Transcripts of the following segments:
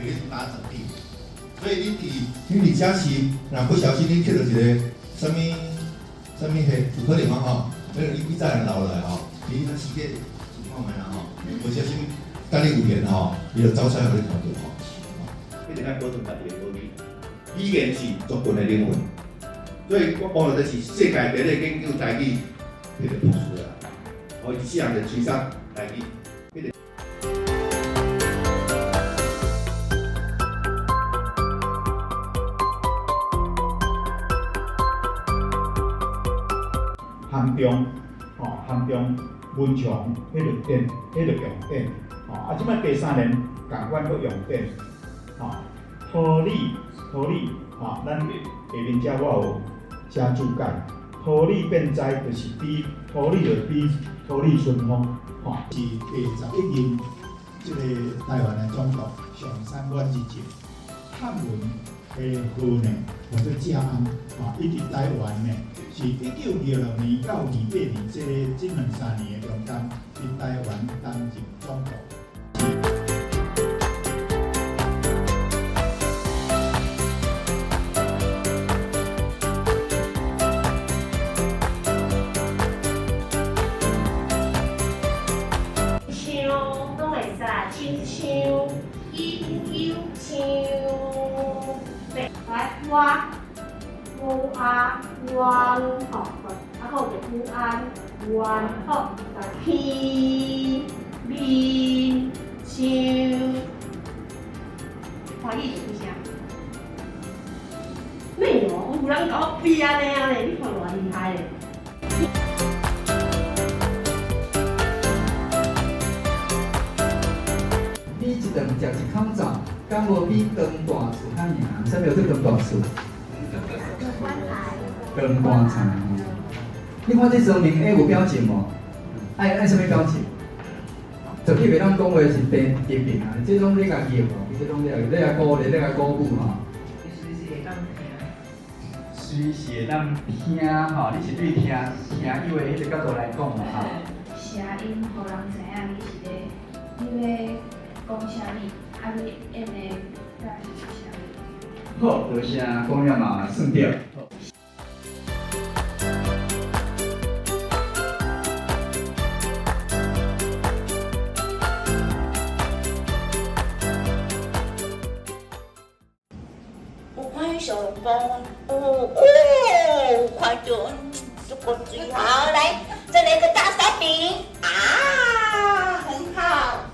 会去打整体。所以你伫假期，若不小心你摕到一个什么嘿，有可能啊吼，你再人留落来吼，你那时间情况下吼，不小心等你有闲吼，伊就走出来互你看到吼。一定要保存家己的保密，语言是族群的灵魂。所以我讲的就是世界第一个研究台语迄个博士啦，我一世人就吹上台语。含中，含中文强，迄个点，迄个用点，即摆第3年共款搁用点，土理，咱下面遮我有写注解，土理变哉就是比土理就比土理顺风，是第11任即个台湾的总督上山阮之前，汉文的号呢叫做正安，伊伫台湾呢是1926年到28年这2-3年的中间，伫台湾担任总督。乌安弯好就乌安弯好，天面笑，华语就是啥？咩哦？有人甲我编安尼啊咧，你看偌厉害咧！米一顿食一口罩，敢无比长大厝较赢？啥叫做长大厝？长大菜。你看这说明有表情无？爱什么表情？绝对袂当讲话是特别啊！这种你甲业哦，这种你甲鼓励，你甲鼓舞吼。随时会当听吼，你是对听以为迄个角度来讲嘛吼。声音，互人知影你要讲啥物，你演的代是啥物。好，多谢讲了嘛，顺着。小笼包，快点，这个最好，来，再来个大沙饼啊，很好，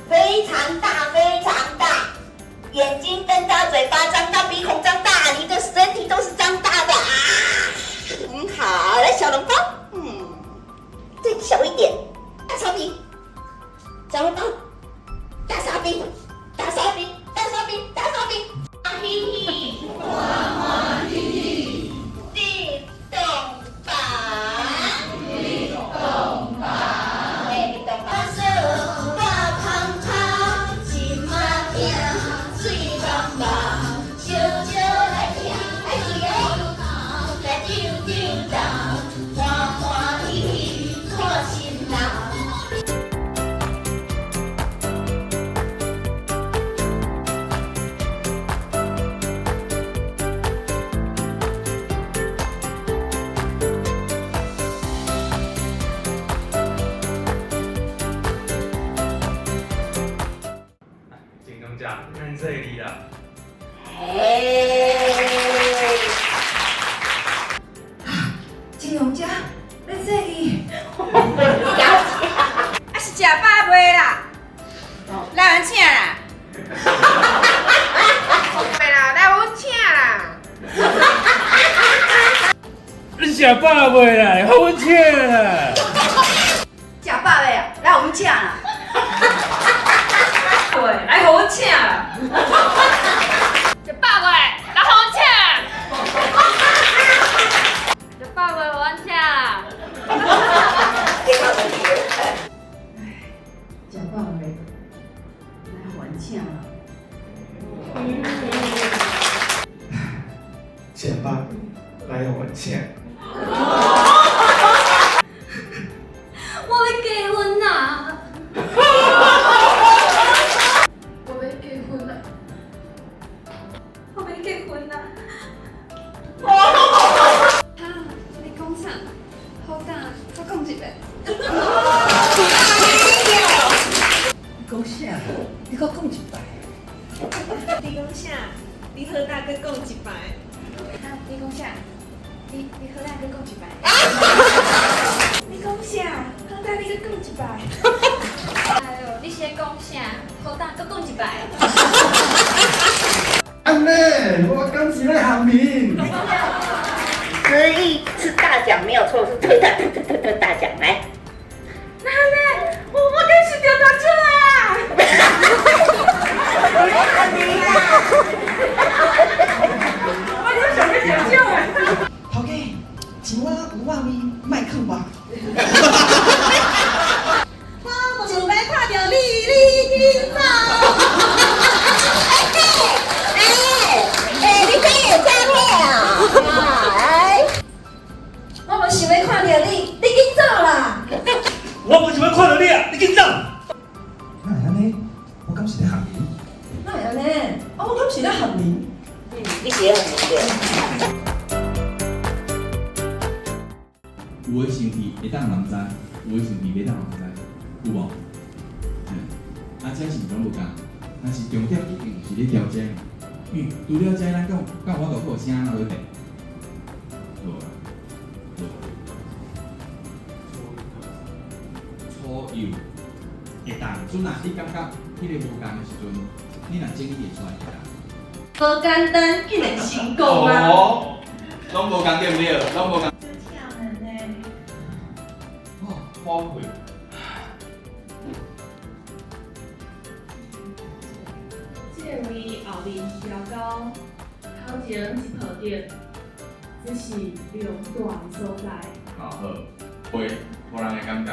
非常大，非常大，眼睛瞪大，嘴巴张大，鼻孔张大，你的身体都是张大的啊，很好，来小笼包，再小一点，大沙饼，小笼包，大沙饼，大沙饼，大沙饼，大沙饼，啊嘿嘿。看这里了。金龙家在这里。啊是食饱未啦？来阮请啦。对啦，来阮请啦。你食饱未啦？互阮请啦。食饱未啊？来阮请啦。对，来互阮请啦。食饱未？来互阮请。食饱未？互阮请啦。食饱未？来互阮请啦。吃饱，来互阮请。我要结婚啦！我要结婚啦！你好大再讲一摆。啊，你讲啥？你好大再讲一摆。你讲啥？好大你再讲一摆。哎呦，你是在讲啥？好大再讲一摆。安妹，我刚起来喊名。可以是大奖没有错，是特大奖来。奶奶，我电视掉到这啊！我就想要讲笑啊！头家，一碗有碗面，卖囥吧。我想要看到你今早。你这也诈骗啊！哎，我无想要看到你紧走啦！我不喜欢看到你啊！你紧走！那会安尼，我敢是咧喊名。那会安尼？我敢是咧喊名。你写很明确。有诶生气会当人知，有诶生气袂当人知，有无？这是拢无共，但是重点一定是咧调整。因为除了这，咱讲我都有声落去变，无啦，初油会当，准啊！你感觉迄个无共的时阵，你若整理会出来会当。无简单，竟然成功啊！哦，拢无共对不对？拢无共。跳人呢？哦，花卉。这位后面调高，头前一套店，只是量大的所在。好，花，互人的感觉。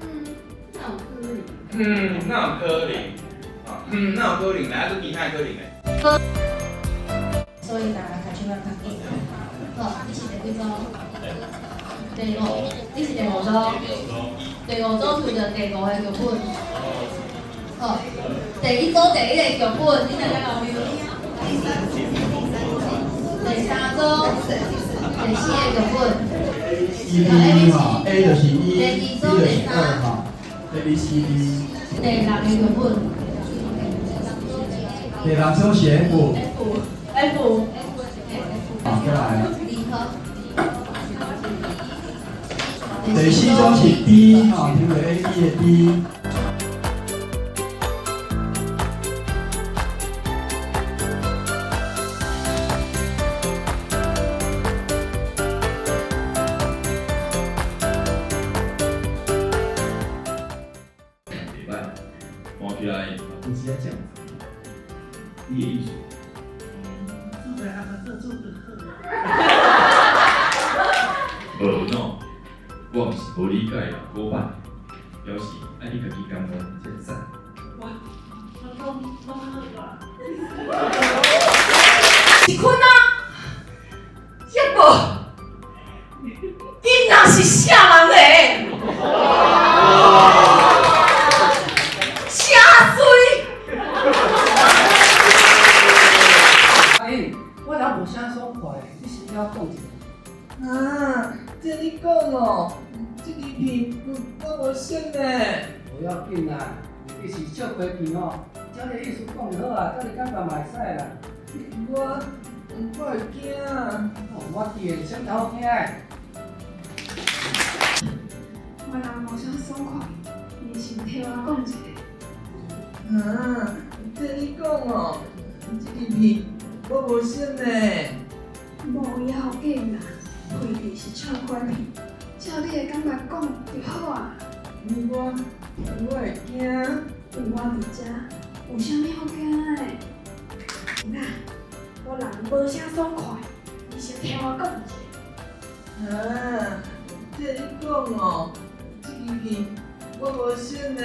那有可能。那有可能？啊，那有可能，来，都其他可能的。所以大家开始要较紧。好，你是第几组？第五，你是第五组。第五组推着第五个剧本。好，第一组第一个剧本，你大家有没有？第三组第四个剧本。 1嘛，A 就是1第二，B 组就是第三。 2嘛，A B C D。第六个剧本。第六种是 F。 F。好，再来。离合。第四种是 D， 哈，听为 A B 的 D。 摸起来，不是在这样子。你的意思。无喏，我是无理解啦，古板，表示爱你家己感觉真赞。是困啊！结果，囡仔是啥人嘞？啥水？阿姨，我若无啥爽快，你是要讲一个？啊，这你讲哦，这支片我无信呢。不要紧啦，你是笑花片哦，照你意思讲就好啊，照你感觉嘛会使啦。我会惊啊！我记的啥头惊？我若无啥爽快，你是替我讲一个。啊，这你讲哦，这支片我无信呢。无要紧啦，花片是笑花片，照你的感觉讲就好啊。我会惊。有我伫遮，有啥物好惊的？那我人无啥爽快，你先听我讲一下。啊，这你讲哦，这支片我无信呢。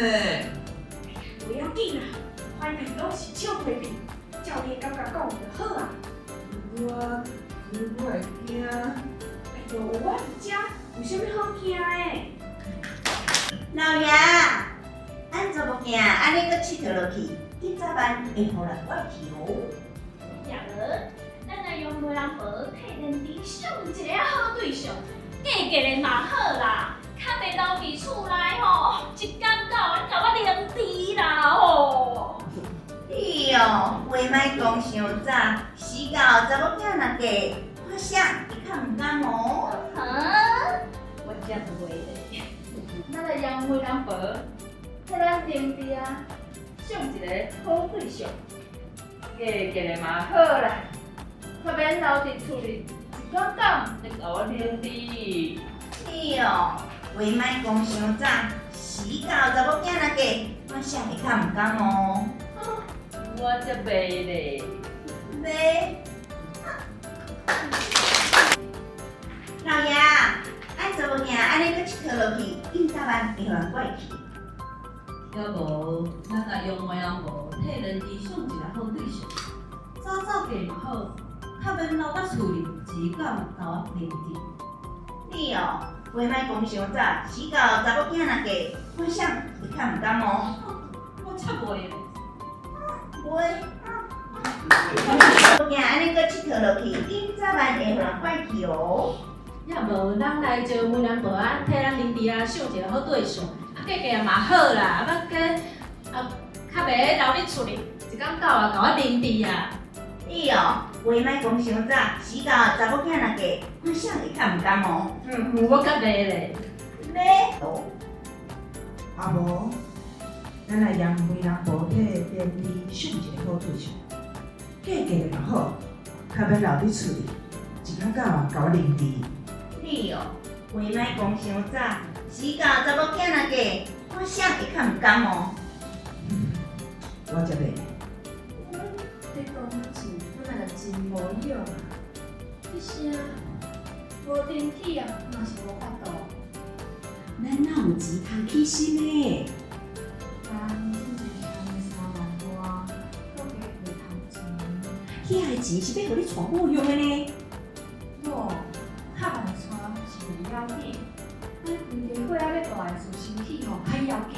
不要紧啦，反正都是笑花片，照你的感觉讲就好啊。我会惊。有我伫遮，有啥物好惊的？老爷，咱做物件，安尼搁佚佗落去，今早晚会互人怪去哦。然而，咱来用无人无替人哋选一个好对象，嫁嫁的嘛好啦，较袂留伫厝内吼，一天到晚甲我量猪啦吼。哎哟，话莫讲伤早，死到查某囝若嫁，我想伊较毋甘哦。我真不会嘞。咱来养媒人婆，替咱邻居啊，选一个好对象，嫁的嘛好啦，较免留伫厝里，一讲讲就甲我领地。是哦，话莫讲伤早，死到查某囝若嫁，我想伊较毋甘哦。我才袂咧。袂。老爷，爱查某囝安尼搁佚佗落去，应早晚会互人怪去。要无，咱甲用媒人婆替人哋选一个好对象，早早嫁嘛好，较免留在厝里，一工甲我认定。你哦，话莫讲伤早，死到查某囝若嫁，我想伊较毋甘哦。我才袂咧。袂。查某囝安尼搁佚佗落去，应早晚会互人怪去哦。要无，咱来招媒人婆啊，替咱邻居啊选一个好对象，嫁嫁嘛好啦，较袂留伫厝里，一工到啊甲我认定啊。你哦，话莫讲伤早，死到查某囝若嫁，我想伊较毋甘哦。我较袂咧。咧。啊无，咱来让媒人婆替邻居选一个好对象，嫁嫁嘛好，较免留伫厝里，一工到啊甲我认定。你哦，话莫讲伤早，死到查某囝若嫁，我想伊较毋甘哦。我才袂。你讲钱，我若真无用啊！一声无电梯啊，嘛是无法度。咱哪有钱通起身呢？咱之前欠的3万多，搁加回头钱。遐个钱是要互你带某用的呢？某较万穿是袂要紧，咱规个伙仔要大的事身体吼较要紧。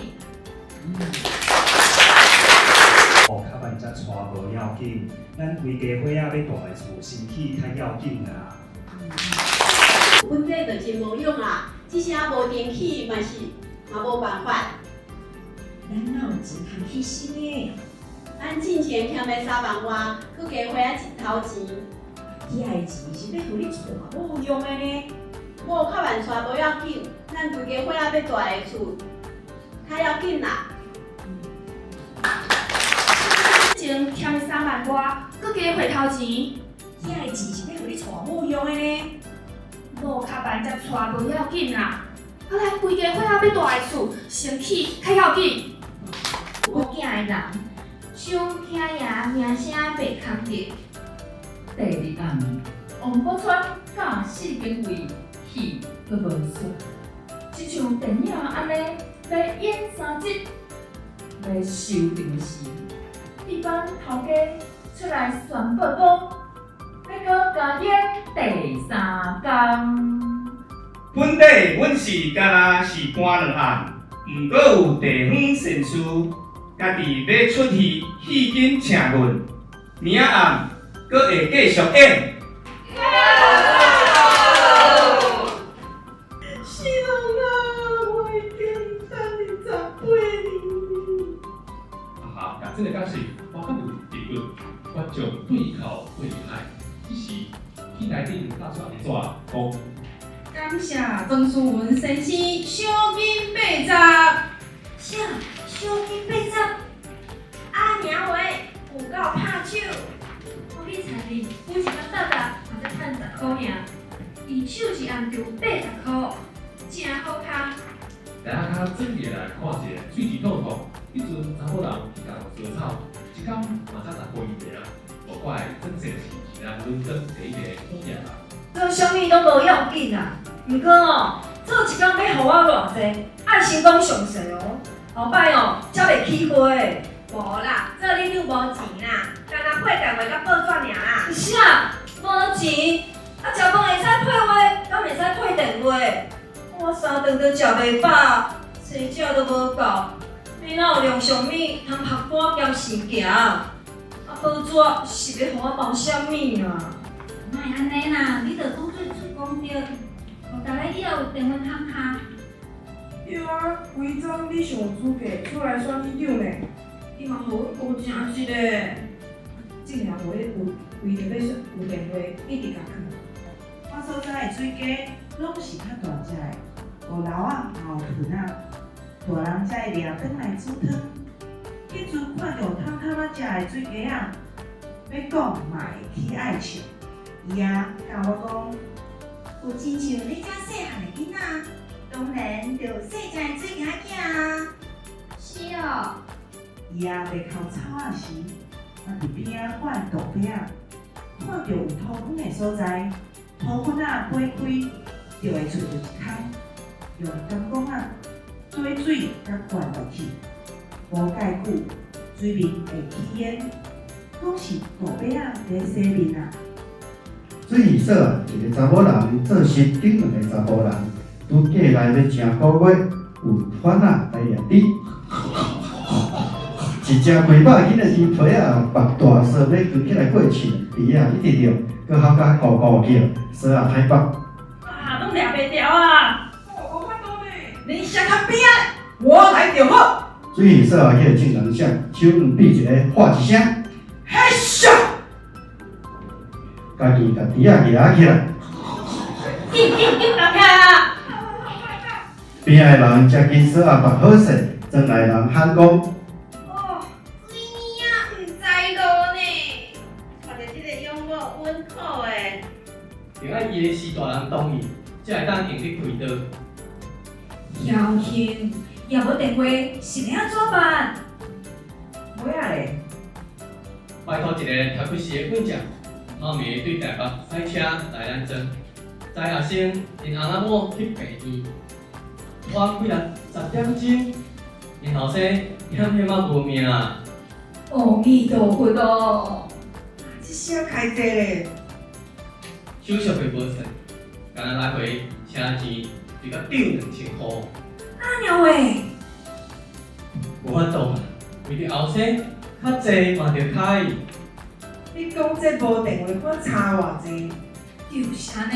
哦，较万只带无要紧，咱规家伙仔要大个厝，身体较要紧啦。阮这就真无用啊，只是啊无电器，嘛无办法。咱哪有钱通起身呢？咱之前欠的3万外，搁加伙仔一头钱，遐个钱是要互你带某用的呢？某较万带无要紧，咱规家伙仔要大个厝，较要紧啦。前欠的3万外，搁加回头钱，遐个钱是要互你带某用的呢？某较万才带无要紧啦，啊来规家伙仔要大个厝，身体较要紧。有囝的人，想听爷名声袂空着。第二暗，王宝钏甲四间位戏佫无煞，亲像电影安尼要演3集，要收场时，一般头家出来宣布讲，要搁加演第3工。本地阮是敢若是搬两案，毋过有地方善事，家己要出戏，戏紧请阮，明仔暗阁会继续演。是啦，我已经等28年。啊，但真个讲是，我较有结论，我就对口对海，只是去内底打出来怎讲？感谢曾淑文先生赏金80。啥？赏金80？阿娘话有够拍手。我去菜市每一工搭搭嘛才趁10块尔，伊手是按着80块，真好拍。大家较正面来看一下，水池透透，迄阵查某人去甲割草，一工嘛才10块2啊，无怪真正是人伦敦第一个好业啦。做啥物都无要紧啊，毋过哦，做一工要互我偌济，爱先讲详细哦，后摆哦才袂起花。无啦，做恁又无钱啦，干那配价话甲报纸尔啦。啥？无钱？啊，食饭会使配话，敢袂使配电话？我3顿都食袂饱，生食都无够，你哪有量上物通拍单兼生行？啊，报纸是要互我报啥物啊？莫安尼啦，你着讲对出讲对，互大家以后有电话通敲。对啊，规章你上资格出来选议长呢，伊嘛互阮高正一个。一竟然为着要有电话一直甲囥。我所在的水鸡拢是较大只的，五楼啊、后屯啊，大人才会掠转来煮汤。迄阵看到汤汤啊食的水鸡啊，要讲嘛会起爱笑。伊啊甲我讲，有亲像你遮细汉的囡仔，当然就有细只的水鸡仔啊。是哦。伊啊卖口草仔时，我伫边仔我的大伯啊，看到有土粉的所在，土粉啊掰开，就会出着一空，用钢管啊追水甲灌落去，无介久，水面会起烟，讲是大伯啊在洗面啊。水色啊，一个查某人做事顶两个查甫人，拄过来要正古月，有番仔来掠你。一只鸡巴囡仔猪皮啊，白大蛇要举起来过树，鼻啊一直着，搁好甲咕咕叫，蛇啊太白。啊，拢掠袂掉啊！我看到咧，你先看边啊，我来就好。水色啊，叫正人像，手两比一个，喊一声，嘿咻！家己甲猪啊夹起来。紧打开啊！边仔的人食紧蛇啊白好势，庄内人喊讲。就爱伊个是大人同意，才会当用去开刀。姚兄，也无电话，是要安怎办？尾仔咧，拜托一个读几时的管家，后暝对台北塞车来咱庄，在学生因翁仔某去病院，我几日10点钟，因后生险啊无命。阿弥陀佛咯，这声开济咧。手续费无算，干那来回车钱就甲丢2000块。啊鸟喂！无法度，为着后生较济嘛着开。你讲这无电话，我差偌济，就是安尼。